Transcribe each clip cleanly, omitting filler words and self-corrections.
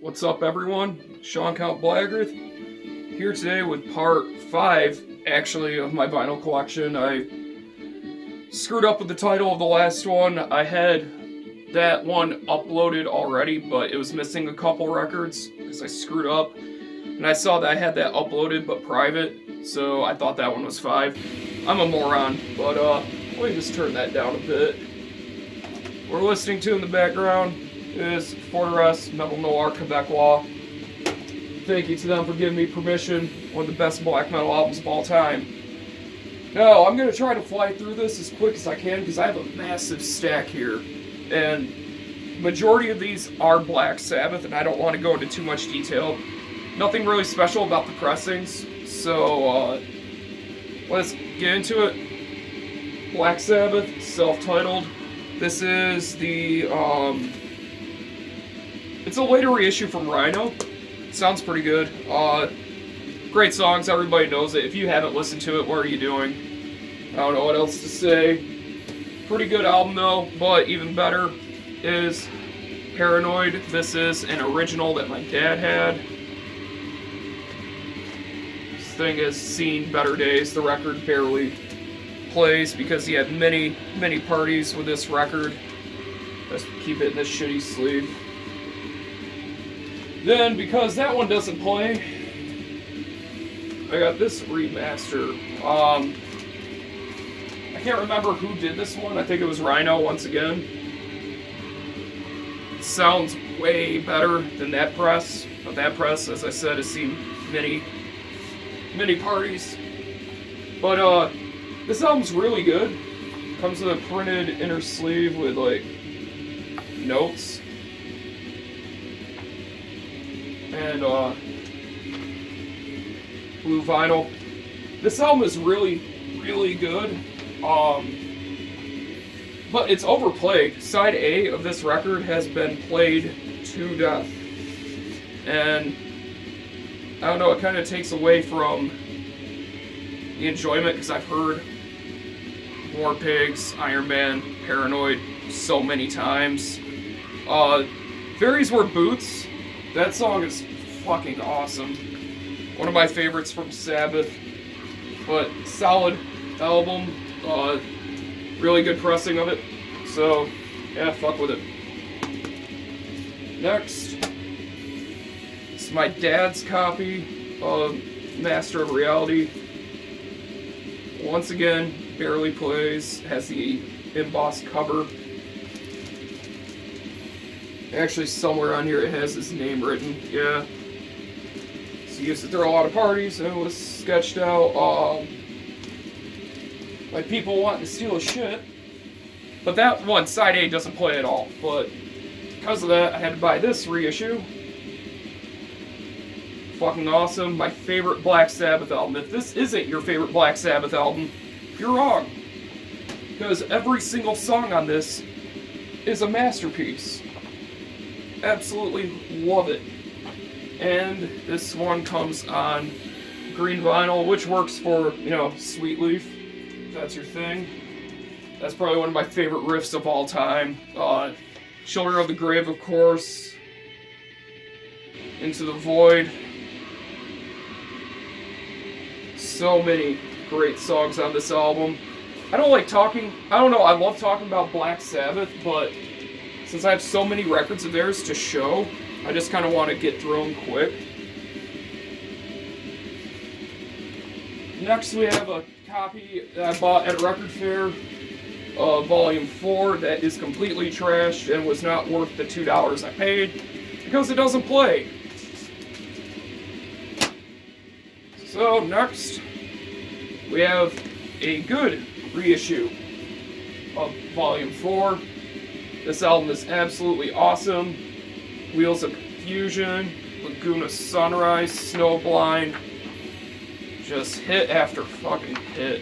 What's up, everyone? Sean Count Blagrith here today with part 5, actually, of my vinyl collection. I screwed up with the title of the last one. I had that one uploaded already, but it was missing a couple records because I screwed up. And I saw that I had that uploaded but private, so I thought that one was 5. I'm a moron, but let me just turn that down a bit. What we're listening to in the background is Fortress Metal Noir Quebecois. Thank you to them for giving me permission. One of the best black metal albums of all time. Now, I'm going to try to fly through this as quick as I can because I have a massive stack here. And majority of these are Black Sabbath, and I don't want to go into too much detail. Nothing really special about the pressings, so let's get into it. Black Sabbath, self-titled. This is the, it's a later reissue from Rhino. Sounds pretty good. Great songs, everybody knows it. If you haven't listened to it, what are you doing? I don't know what else to say. Pretty good album though, but even better is Paranoid. This is an original that my dad had. This thing has seen better days. The record barely plays because he had many parties with this record. Let's keep it in this shitty sleeve. Then, because that one doesn't play, I got this remaster. I can't remember who did this one. I think it was Rhino once again. It sounds way better than that press. But that press, as I said, has seen many parties. But this album's really good. Comes with a printed inner sleeve with like notes. And blue vinyl. This album is really good. But it's overplayed. Side A of this record has been played to death. And I don't know, it kind of takes away from the enjoyment because I've heard War Pigs, Iron Man, Paranoid so many times. Fairies Wear Boots. That song is fucking awesome. One of my favorites from Sabbath. But solid album. Really good pressing of it. So, yeah, fuck with it. Next, it's my dad's copy of Master of Reality. Once again, barely plays. Has the embossed cover. Actually, somewhere on here it has his name written. Yeah. So he used to throw a lot of parties, and it was sketched out. Like people wanting to steal his shit. But that one, side A, doesn't play at all. But because of that, I had to buy this reissue. Fucking awesome. My favorite Black Sabbath album. If this isn't your favorite Black Sabbath album, you're wrong. Because every single song on this is a masterpiece. Absolutely love it. And this one comes on green vinyl, which works for, Sweet Leaf, if that's your thing. That's probably one of my favorite riffs of all time. Children of the Grave, of course. Into the Void. So many great songs on this album. I love talking about Black Sabbath, but since I have so many records of theirs to show, I just kind of want to get through them quick. Next, we have a copy that I bought at a record fair, Volume 4, that is completely trashed and was not worth the $2 I paid because it doesn't play. So, next, we have a good reissue of Volume 4. This album is absolutely awesome. Wheels of Confusion, Laguna Sunrise, Snowblind. Just hit after fucking hit.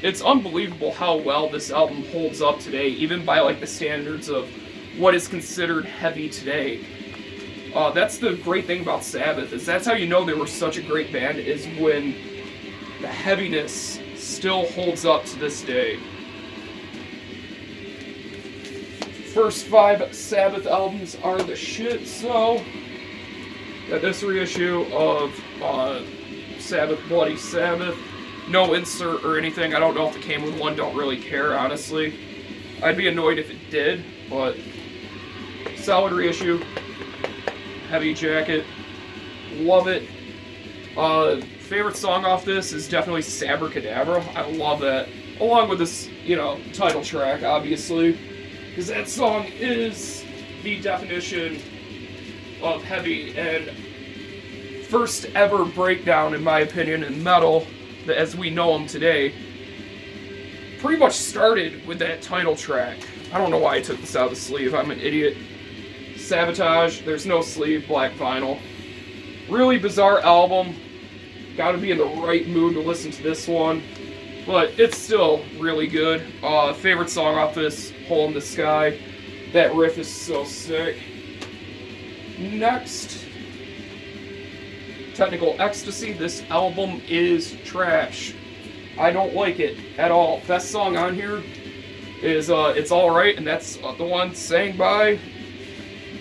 It's unbelievable how well this album holds up today, even by the standards of what is considered heavy today. That's the great thing about Sabbath, is that's how you know they were such a great band, is when the heaviness still holds up to this day. first 5 Sabbath albums are the shit, so Got this reissue of Sabbath, Bloody Sabbath. No insert or anything. I don't know if it came with one. Don't really care, honestly. I'd be annoyed if it did, but solid reissue. Heavy jacket. Love it. Favorite song off this is definitely Sabracadabra. I love that. Along with this, title track, obviously. Because that song is the definition of heavy and first ever breakdown, in my opinion, in metal, as we know them today. Pretty much started with that title track. I don't know why I took this out of the sleeve. I'm an idiot. Sabotage. There's no sleeve. Black vinyl. Really bizarre album. Gotta be in the right mood to listen to this one. But it's still really good. Favorite song off this, Hole in the Sky. That riff is so sick. Next, Technical Ecstasy. This album is trash. I don't like it at all. Best song on here is It's Alright, and that's the one sang by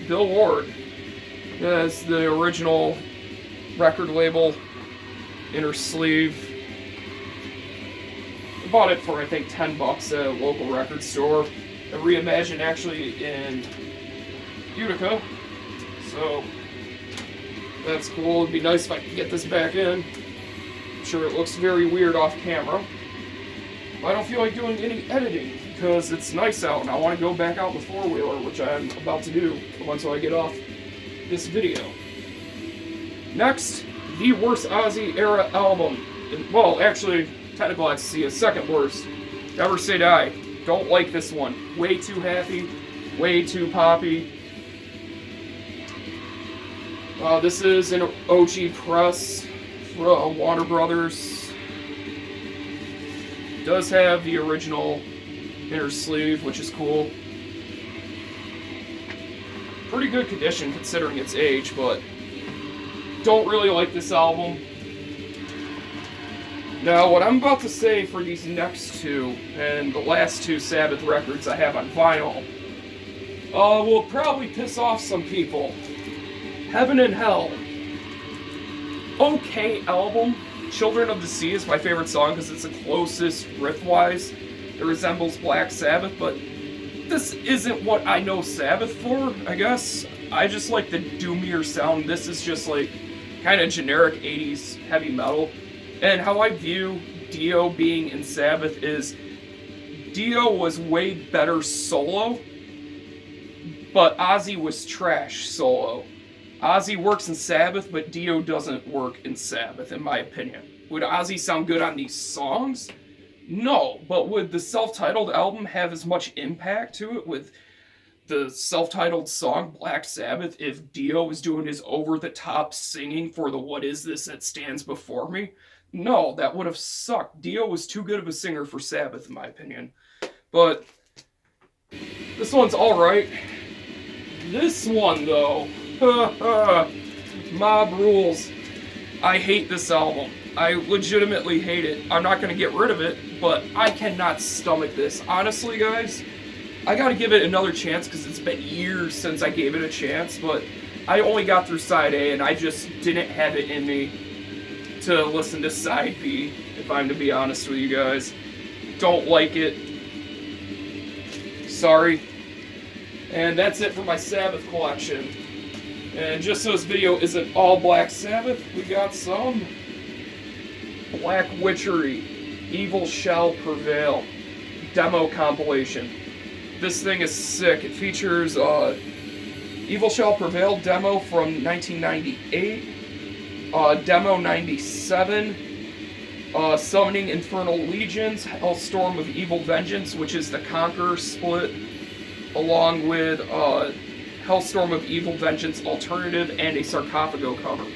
Bill Ward. That's the original record label, inner sleeve. I bought it for, I think, $10 at a local record store. A reimagined actually in Utica. So that's cool. It'd be nice if I could get this back in. I'm sure it looks very weird off camera. I don't feel like doing any editing because it's nice out and I want to go back out in the four-wheeler, which I'm about to do once I get off this video. Next, the worst Ozzy era album. Well, actually, Technical Ecstasy is second worst. Never Say Die. Don't like this one. Way too happy. Way too poppy. This is an OG press for Warner Brothers. Does have the original inner sleeve, which is cool. Pretty good condition considering its age, but don't really like this album. Now, what I'm about to say for these next two, and the last two Sabbath records I have on vinyl, will probably piss off some people. Heaven and Hell. Okay album. Children of the Sea is my favorite song because it's the closest riff-wise. It resembles Black Sabbath, but this isn't what I know Sabbath for, I guess. I just like the doomier sound. This is just like kind of generic 80s heavy metal. And how I view Dio being in Sabbath is Dio was way better solo, but Ozzy was trash solo. Ozzy works in Sabbath, but Dio doesn't work in Sabbath, in my opinion. Would Ozzy sound good on these songs? No, but would the self-titled album have as much impact to it with the self-titled song Black Sabbath if Dio was doing his over-the-top singing for the What Is This That Stands Before Me? No, that would have sucked. Dio was too good of a singer for Sabbath, in my opinion. But this one's alright. This one, though, Mob Rules. I hate this album. I legitimately hate it. I'm not going to get rid of it, but I cannot stomach this. Honestly, guys, I got to give it another chance because it's been years since I gave it a chance, but I only got through side A and I just didn't have it in me to listen to side B, if I'm to be honest with you guys. Don't like it. Sorry. And that's it for my Sabbath collection. And just so this video isn't all Black Sabbath, we got some Black Witchery, Evil Shall Prevail demo compilation. This thing is sick. It features Evil Shall Prevail demo from 1998, demo 97, Summoning Infernal Legions, Hellstorm of Evil Vengeance, which is the Conqueror split, along with Hellstorm of Evil Vengeance Alternative and a Sarcophago cover.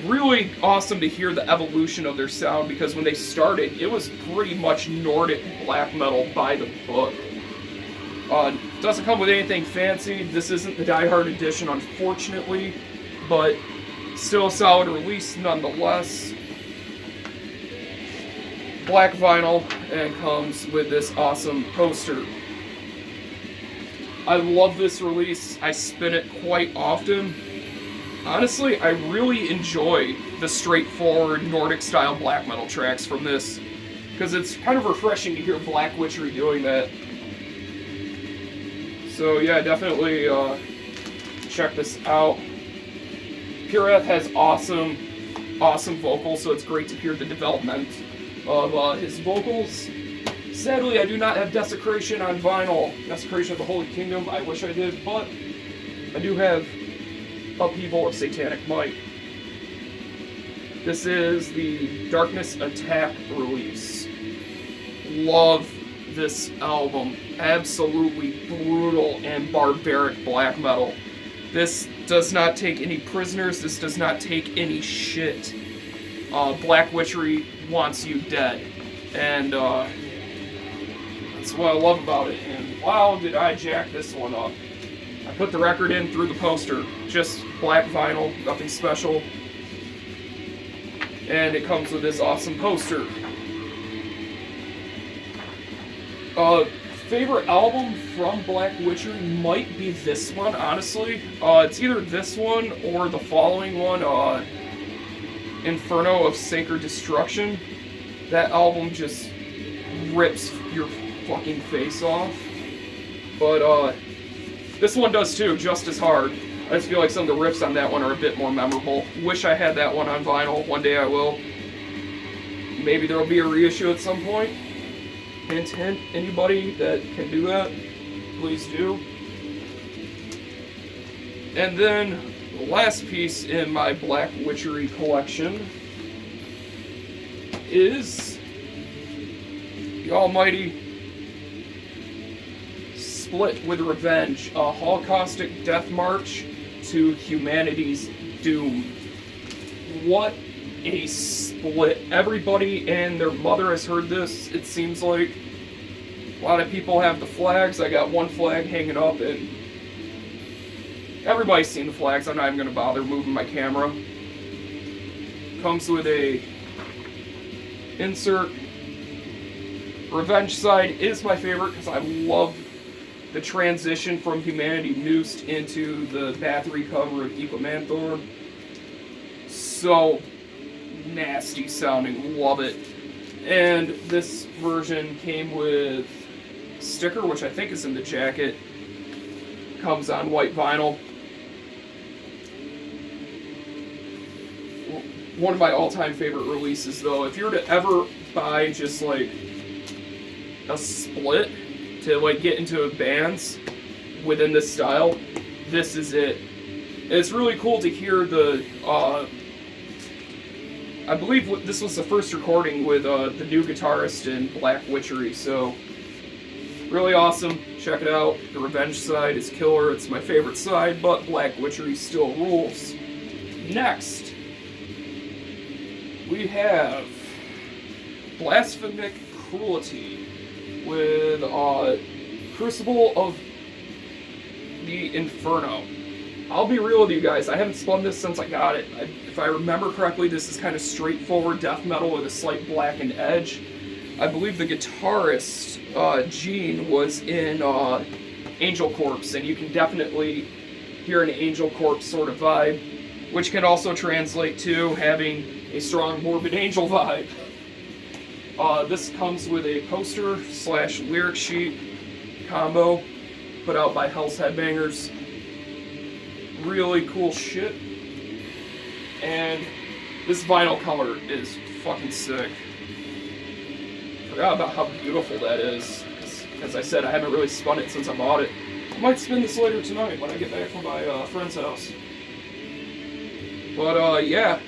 Really awesome to hear the evolution of their sound because when they started, it was pretty much Nordic black metal by the book. Doesn't come with anything fancy. This isn't the Die Hard edition, unfortunately, but still a solid release nonetheless. Black vinyl, and comes with this awesome poster. I love this release. I spin it quite often. honestly, I really enjoy the straightforward Nordic-style black metal tracks from this, because it's kind of refreshing to hear Black Witchery doing that. So yeah, definitely check this out. Pureth has awesome vocals, so it's great to hear the development of his vocals. Sadly, I do not have Desecration on vinyl, Desecration of the Holy Kingdom. I wish I did, but I do have Upheaval of Satanic Might. This is the Darkness Attack release. Love this album. Absolutely brutal and barbaric black metal. This does not take any prisoners. This does not take any shit. Black Witchery wants you dead. And that's what I love about it. And wow, did I jack this one up. I put the record in through the poster. Just black vinyl, nothing special. And it comes with this awesome poster. Favorite album from Black Witchery might be this one, honestly. It's either this one or the following one, Inferno of Sacred Destruction. That album just rips your fucking face off. But this one does too, just as hard. I just feel like some of the riffs on that one are a bit more memorable. Wish I had that one on vinyl. One day I will. Maybe there will be a reissue at some point. Hint, hint, anybody that can do that, please do. And then, the last piece in my Black Witchery collection is the almighty Split with Revenge, a holocaustic death march to humanity's doom. What a split. Everybody and their mother has heard this, it seems like. A lot of people have the flags. I got one flag hanging up, and everybody's seen the flags. I'm not even going to bother moving my camera. Comes with a insert. Revenge side is my favorite because I love the transition from Humanity Noosed into the Bathory cover of Equimanthor. So nasty sounding, love it. And this version came with sticker, which I think is in the jacket. Comes on white vinyl. One of my all-time favorite releases, though. If you were to ever buy just like a split to like get into bands within this style, this is it. It's really cool to hear the I believe this was the first recording with the new guitarist in Black Witchery, so really awesome. Check it out. The Revenge side is killer. It's my favorite side, but Black Witchery still rules. Next, we have Blasphemic Cruelty with Crucible of the Inferno. I'll be real with you guys, I haven't spun this since I got it. If I remember correctly, this is kind of straightforward death metal with a slight blackened edge. I believe the guitarist, Gene, was in Angel Corpse, and you can definitely hear an Angel Corpse sort of vibe, which can also translate to having a strong Morbid Angel vibe. This comes with a poster / lyric sheet combo put out by Hell's Headbangers. Really cool shit. And this vinyl color is fucking sick. Forgot about how beautiful that is. As I said, I haven't really spun it since I bought it. I might spin this later tonight when I get back from my friend's house. But yeah,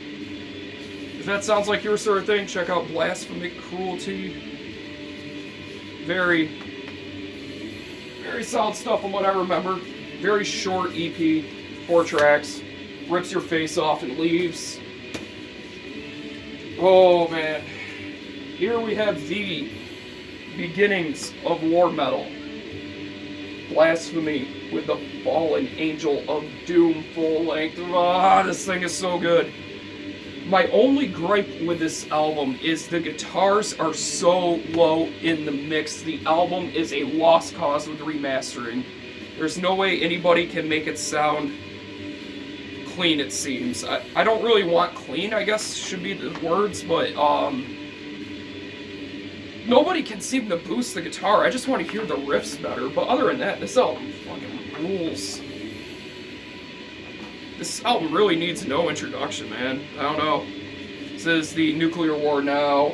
if that sounds like your sort of thing, check out Blasphemic Cruelty. Very, very solid stuff from what I remember. Very short EP, 4 tracks, rips your face off and leaves. Oh man, here we have the beginnings of war metal. Blasphemy with the Fallen Angel of Doom full length. Ah, this thing is so good. My only gripe with this album is the guitars are so low in the mix. The album is a lost cause with remastering. There's no way anybody can make it sound clean, it seems. I don't really want clean, I guess should be the words, but nobody can seem to boost the guitar. I just want to hear the riffs better. But other than that, this album fucking rules. This album really needs no introduction, man. I don't know. This is the Nuclear War Now,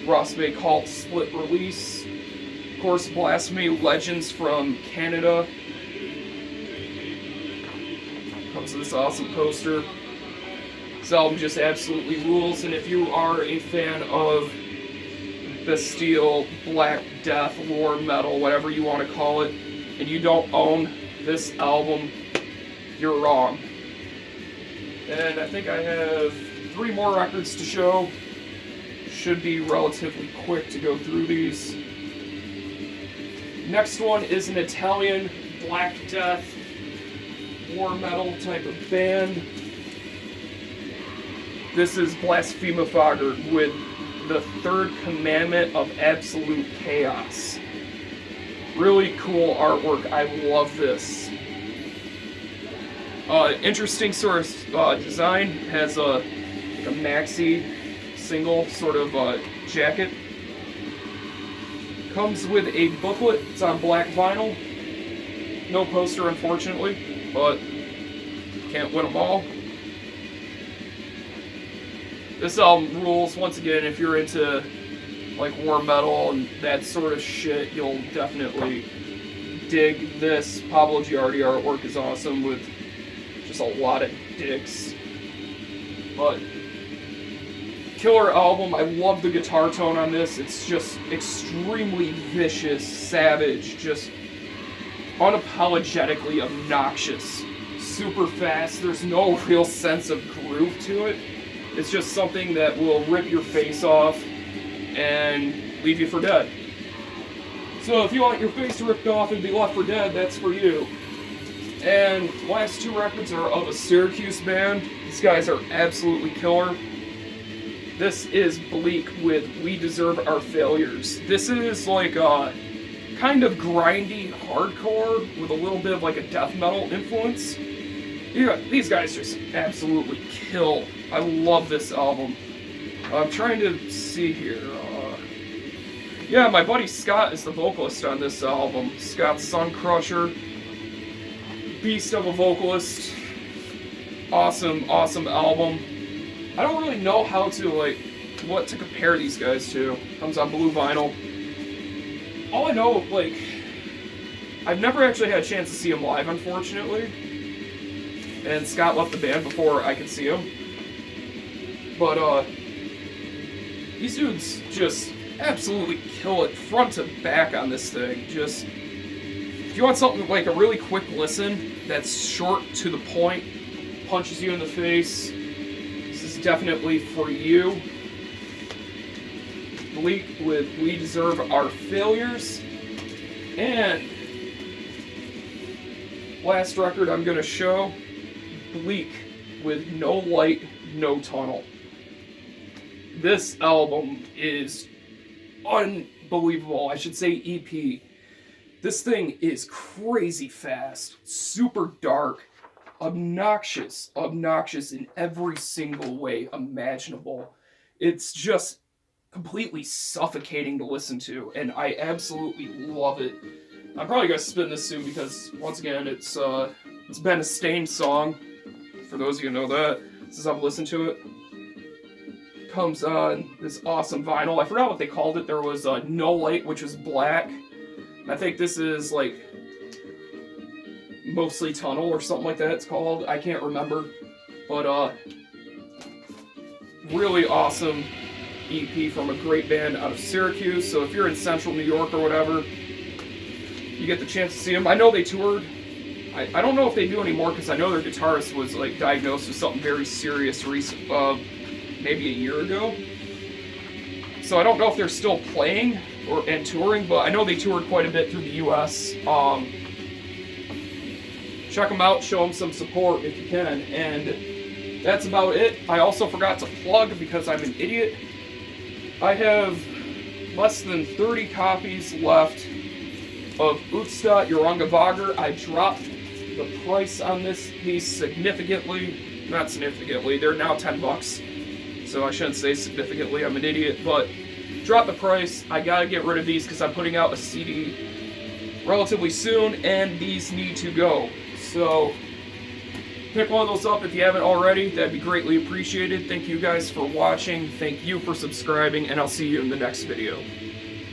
Ross Bay Cult split release. Of course, Blasphemy Legends from Canada. Comes with this awesome poster. This album just absolutely rules, and if you are a fan of Bastille, Black Death, War Metal, whatever you want to call it, and you don't own this album, you're wrong. And I think I have 3 more records to show. Should be relatively quick to go through these. Next one is an Italian Black Death, War Metal type of band. This is Blasphemophager with the Third Commandment of Absolute Chaos. Really cool artwork. I love this. Interesting sort of design. Has like a maxi single sort of jacket. Comes with a booklet. It's on black vinyl. No poster, unfortunately, but can't win them all. This album rules. Once again, if you're into like war metal and that sort of shit, you'll definitely dig this. Pablo Giardi artwork is awesome with just a lot of dicks. But killer album. I love the guitar tone on this. It's just extremely vicious, savage, just unapologetically obnoxious. Super fast. There's no real sense of groove to it. It's just something that will rip your face off and leave you for dead. So if you want your face ripped off and be left for dead, that's for you. And last 2 records are of a Syracuse band. These guys are absolutely killer. This is Bleak with We Deserve Our Failures. This is like a kind of grindy hardcore with a little bit of like a death metal influence. Yeah, these guys just absolutely kill. I love this album. I'm trying to see here. Yeah, my buddy Scott is the vocalist on this album. Scott Suncrusher. Beast of a vocalist. Awesome, awesome album. I don't really know how to, like, what to compare these guys to. Comes on blue vinyl. All I know, like, I've never actually had a chance to see him live, unfortunately. And Scott left the band before I could see him. But, these dudes just absolutely kill it front to back on this thing. Just, if you want something like a really quick listen that's short to the point, punches you in the face, this is definitely for you. Bleak with We Deserve Our Failures. And last record I'm going to show, Bleak with No Light, No Tunnel. This album is unbelievable. I should say EP. This thing is crazy fast, super dark, obnoxious in every single way imaginable. It's just completely suffocating to listen to, and I absolutely love it. I'm probably gonna spin this soon because, once again, it's been a Stained song. For those of you who know that, since I've listened to it. Comes on this awesome vinyl. I forgot what they called it. There was No Light, which was black. I think this is like Mostly Tunnel or something like that it's called. I can't remember. But really awesome EP from a great band out of Syracuse. So if you're in central New York or whatever, you get the chance to see them. I know they toured. I don't know if they do anymore because I know their guitarist was like diagnosed with something very serious maybe a year ago. So I don't know if they're still playing and touring, but I know they toured quite a bit through the U.S. Check them out, show them some support if you can, and that's about it. I also forgot to plug, because I'm an idiot, I have less than 30 copies left of Utsta Urangavagar. I dropped the price on these significantly, not significantly, they're now $10. So I shouldn't say significantly, I'm an idiot, but drop the price. I gotta get rid of these because I'm putting out a CD relatively soon, and these need to go. So pick one of those up if you haven't already. That'd be greatly appreciated. Thank you guys for watching. Thank you for subscribing, and I'll see you in the next video.